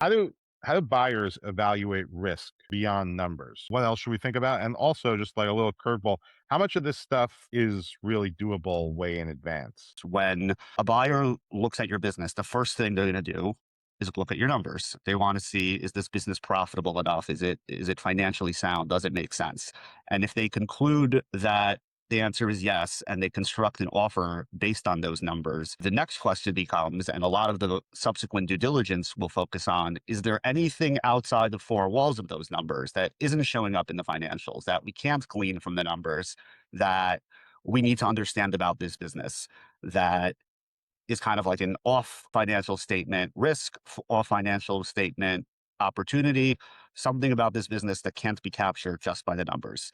How do how do buyers evaluate risk beyond numbers? What else should we think about? And also, just like a little curveball, how much of this stuff is really doable way in advance? When a buyer looks at your business, the first thing they're going to do is look at your numbers. They want to see, is this business profitable enough? Is it financially sound? Does it make sense? And if they conclude that the answer is yes, and they construct an offer based on those numbers, the next question becomes, and a lot of the subsequent due diligence will focus on, is there anything outside the four walls of those numbers that isn't showing up in the financials, that we can't glean from the numbers, that we need to understand about this business, that is kind of like an off financial statement risk, off financial statement opportunity, something about this business that can't be captured just by the numbers.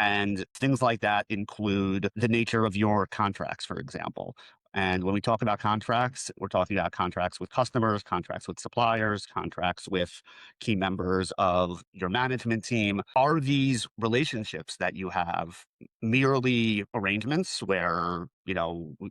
And things like that include the nature of your contracts, for example. And when we talk about contracts, we're talking about contracts with customers, contracts with suppliers, contracts with key members of your management team. Are these relationships that you have merely arrangements where,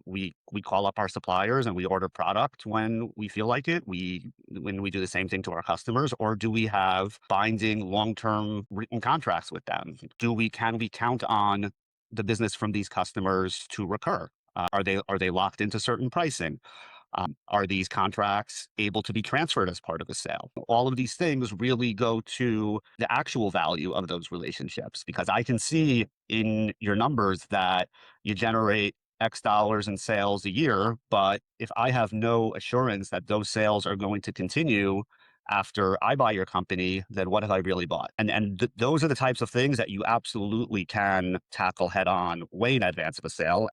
we call up our suppliers and we order product when we feel like it, when we do the same thing to our customers? Or do we have binding long-term written contracts with them? Can we count on the business from these customers to recur? Are they locked into certain pricing? Are these contracts able to be transferred as part of a sale? All of these things really go to the actual value of those relationships, because I can see in your numbers that you generate X dollars in sales a year, but if I have no assurance that those sales are going to continue after I buy your company, then what have I really bought? And those are the types of things that you absolutely can tackle head on way in advance of a sale.